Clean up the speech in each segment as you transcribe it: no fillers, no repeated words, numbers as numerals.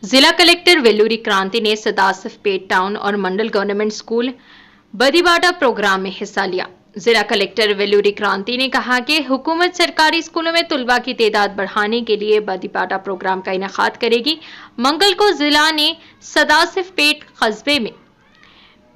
जिला कलेक्टर वेल्लूरी क्रांति ने सदासिफपेट टाउन और मंडल गवर्नमेंट स्कूल बदीबाटा प्रोग्राम में हिस्सा लिया। जिला कलेक्टर वेल्लूरी क्रांति ने कहा कि हुकूमत सरकारी स्कूलों में तुलबा की तादाद बढ़ाने के लिए बदीबाटा प्रोग्राम का इनेकाद करेगी। मंगल को जिला ने सदासिफपेट कस्बे में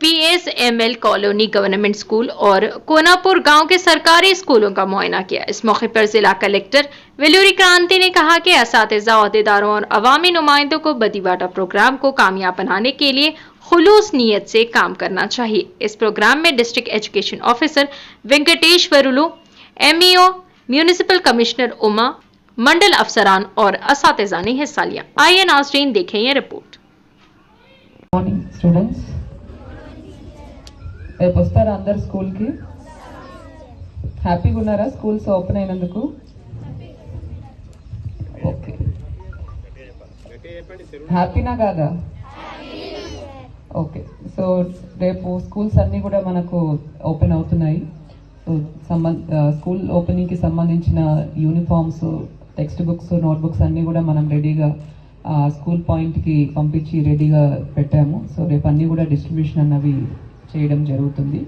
PSML कॉलोनी गवर्नमेंट स्कूल और कोनापुर गांव के सरकारी स्कूलों का मुआयना किया। इस मौके पर जिला कलेक्टर वेल्लूरी क्रांति ने कहा कि असातिज़ा, अहदेदारों और अवामी नुमाइंदों को बदीबाटा प्रोग्राम को कामयाब बनाने के लिए खुलूस नीयत से काम करना चाहिए। इस प्रोग्राम में district education officer Venkateswarlu, MEO, municipal commissioner Uma, mandal अफसरान और असातिज़ा ने हिस्सा लिया। आइए नाज़रीन देखें ये रिपोर्ट। రేపు వస్తారా అందరు స్కూల్కి? హ్యాపీగా ఉన్నారా స్కూల్స్ ఓపెన్ అయినందుకు? ఓకే, హ్యాపీనా కాదా? ఓకే, సో రేపు స్కూల్స్ అన్నీ కూడా మనకు ఓపెన్ అవుతున్నాయి. సో స్కూల్ ఓపెనింగ్కి సంబంధించిన యూనిఫామ్స్, టెక్స్ట్ బుక్స్, నోట్బుక్స్ అన్నీ కూడా మనం రెడీగా స్కూల్ పాయింట్కి పంపించి రెడీగా పెట్టాము. సో రేపు అన్నీ కూడా డిస్ట్రిబ్యూషన్ అన్నవి చేయడం జరుగుతుంది.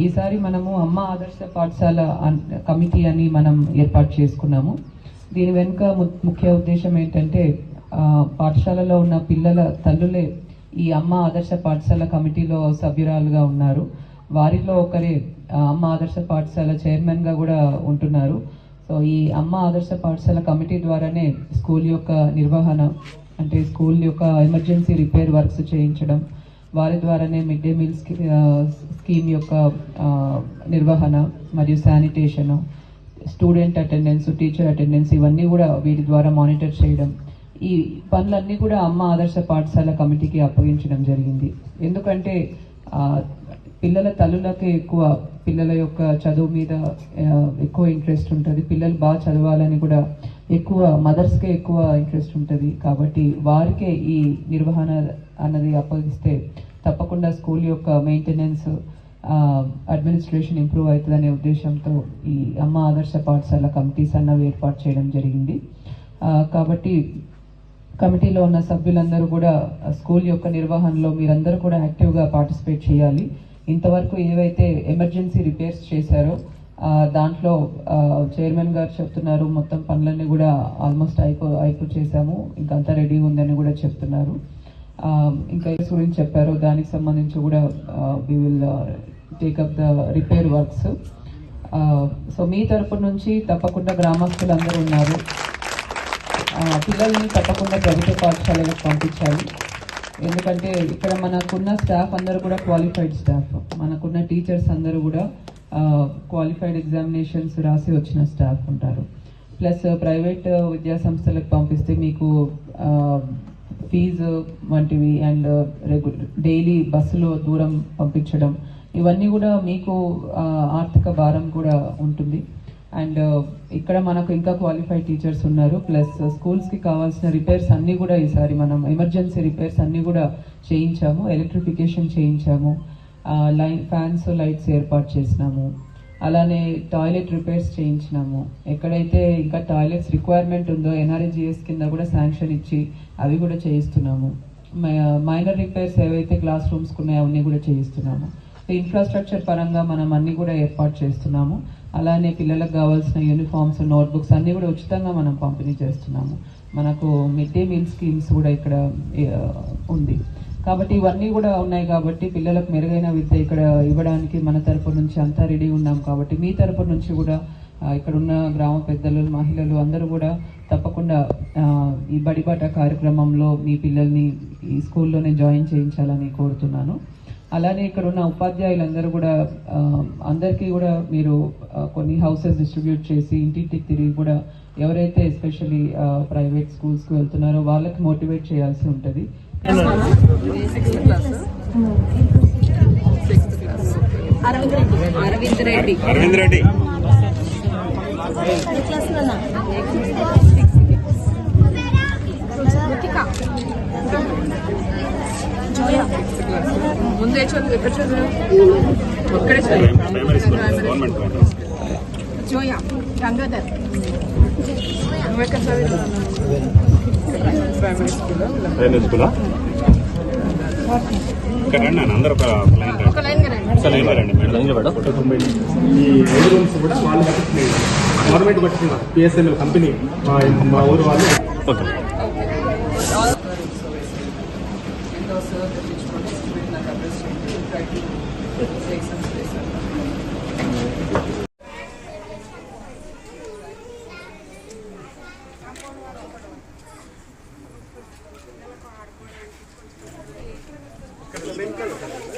ఈసారి మనము అమ్మ ఆదర్శ పాఠశాల కమిటీ అని మనం ఏర్పాటు చేసుకున్నాము. దీని వెనుక ముఖ్య ఉద్దేశం ఏంటంటే పాఠశాలలో ఉన్న పిల్లల తల్లులే ఈ అమ్మ ఆదర్శ పాఠశాల కమిటీలో సభ్యురాలుగా ఉన్నారు. వారిలో ఒకరే అమ్మ ఆదర్శ పాఠశాల చైర్మన్గా కూడా ఉంటున్నారు. సో ఈ అమ్మ ఆదర్శ పాఠశాల కమిటీ ద్వారానే స్కూల్ యొక్క నిర్వహణ, అంటే స్కూల్ యొక్క ఎమర్జెన్సీ రిపేర్ వర్క్స్ చేయించడం, వారి ద్వారానే మిడ్ డే మీల్ స్కీమ్ యొక్క నిర్వహణ మరియు sanitation, student attendance, teacher attendance ఇవన్నీ కూడా వీటి ద్వారా మానిటర్ చేయడం, ఈ పనులన్నీ కూడా అమ్మ ఆదర్శ పాఠశాల కమిటీకి అప్పగించడం జరిగింది. ఎందుకంటే పిల్లల తల్లులకి ఎక్కువ పిల్లల యొక్క చదువు మీద ఎక్కువ ఇంట్రెస్ట్ ఉంటుంది. పిల్లలు బాగా చదవాలని కూడా ఎక్కువ మదర్స్కే ఎక్కువ ఇంట్రెస్ట్ ఉంటుంది. కాబట్టి వారికే ఈ నిర్వహణ అన్నది అప్పగిస్తే తప్పకుండా స్కూల్ యొక్క మెయింటెనెన్స్, అడ్మినిస్ట్రేషన్ ఇంప్రూవ్ అవుతుందనే ఉద్దేశంతో ఈ అమ్మ ఆదర్శ పాఠశాల కమిటీస్ అన్నవి ఏర్పాటు చేయడం జరిగింది. కాబట్టి కమిటీలో ఉన్న సభ్యులందరూ కూడా స్కూల్ యొక్క నిర్వహణలో మీరందరూ కూడా యాక్టివ్గా పార్టిసిపేట్ చేయాలి. ఇంతవరకు ఏవైతే ఎమర్జెన్సీ రిపేర్స్ చేశారో దాంట్లో చైర్మన్ గారు చెప్తున్నారు మొత్తం పనులన్నీ కూడా ఆల్మోస్ట్ అయిపో చేశాము, ఇంకా అంతా రెడీ ఉందని కూడా చెప్తున్నారు. ఇంకా గురించి చెప్పారు, దానికి సంబంధించి కూడా we will take up the repair works. So మీ తరపు నుంచి తప్పకుండా గ్రామస్తులందరూ ఉన్నారు, పిల్లల్ని తప్పకుండా ప్రభుత్వ పాఠశాలకు పంపించాలి. ఎందుకంటే ఇక్కడ మనకున్న స్టాఫ్ అందరూ కూడా క్వాలిఫైడ్ స్టాఫ్, మనకున్న టీచర్స్ అందరూ కూడా క్వాలిఫైడ్ ఎగ్జామినేషన్స్ రాసి వచ్చిన స్టాఫ్ ఉంటారు. ప్లస్ ప్రైవేట్ విద్యా సంస్థలకు పంపిస్తే మీకు ఫీజు వంటివి అండ్ డైలీ బస్సులో దూరం పంపించడం, ఇవన్నీ కూడా మీకు ఆర్థిక భారం కూడా ఉంటుంది. అండ్ ఇక్కడ మనకు ఇంకా క్వాలిఫైడ్ టీచర్స్ ఉన్నారు. ప్లస్ స్కూల్స్కి కావాల్సిన రిపేర్స్ అన్నీ కూడా ఈసారి మనం ఎమర్జెన్సీ రిపేర్స్ అన్నీ కూడా చేయించాము, ఎలక్ట్రిఫికేషన్ చేయించాము, ఫ్యాన్స్, లైట్స్ ఏర్పాటు చేసినాము, అలానే టాయిలెట్ రిపేర్స్ చేయించినాము. ఎక్కడైతే ఇంకా టాయిలెట్స్ రిక్వైర్మెంట్ ఉందో NRGS కింద కూడా శాంక్షన్ ఇచ్చి అవి కూడా చేయిస్తున్నాము. మైనర్ రిపేర్స్ ఏవైతే క్లాస్ రూమ్స్కి ఉన్నాయో అవన్నీ కూడా చేయిస్తున్నాము. ఇన్ఫ్రాస్ట్రక్చర్ పరంగా మనం అన్నీ కూడా ఏర్పాటు చేస్తున్నాము. అలానే పిల్లలకు కావాల్సిన యూనిఫామ్స్, నోట్బుక్స్ అన్నీ కూడా ఉచితంగా మనం పంపిణీ చేస్తున్నాము. మనకు మిడ్ డే మీల్ స్కీమ్స్ కూడా ఇక్కడ ఉంది. కాబట్టి ఇవన్నీ కూడా ఉన్నాయి. కాబట్టి పిల్లలకు మెరుగైన విద్య ఇక్కడ ఇవ్వడానికి మన తరపు నుంచి అంతా రెడీ ఉన్నాం. కాబట్టి మీ తరపు నుంచి కూడా ఇక్కడ ఉన్న గ్రామ పెద్దలు, మహిళలు అందరూ కూడా తప్పకుండా ఈ బడిబాట కార్యక్రమంలో మీ పిల్లల్ని ఈ స్కూల్లోనే జాయిన్ చేయించాలని కోరుతున్నాను. అలానే ఇక్కడ ఉన్న ఉపాధ్యాయులందరూ కూడా అందరికీ కూడా మీరు కొన్ని హౌసెస్ డిస్ట్రిబ్యూట్ చేసి ఇంటింటికి తిరిగి కూడా ఎవరైతే ఎస్పెషల్లీ ప్రైవేట్ స్కూల్స్కి వెళ్తున్నారో వాళ్ళకి మోటివేట్ చేయాల్సి ఉంటుంది. అరవింద్ రెడ్డి ముందే చదువు ఎక్కడ చదువు ఇక్కడే జోయా గంగాధర్ నువ్వెక్కడ చదివావు? ప్రైమరీ స్కూలా? ఇక్కడ రండి నాన్న, అందరూ ఒక లైన్ రండి. ఒకసారి లైన్లో రండి మేడం. ఈ 5 రూమ్స్ కూడా వాళ్ళు కట్టించినవి, గవర్నమెంట్ కట్టిన పిఎస్ఎంఎల్ కంపెనీ మా ఊరు వాళ్ళు. ఓకే. ఇక్కడ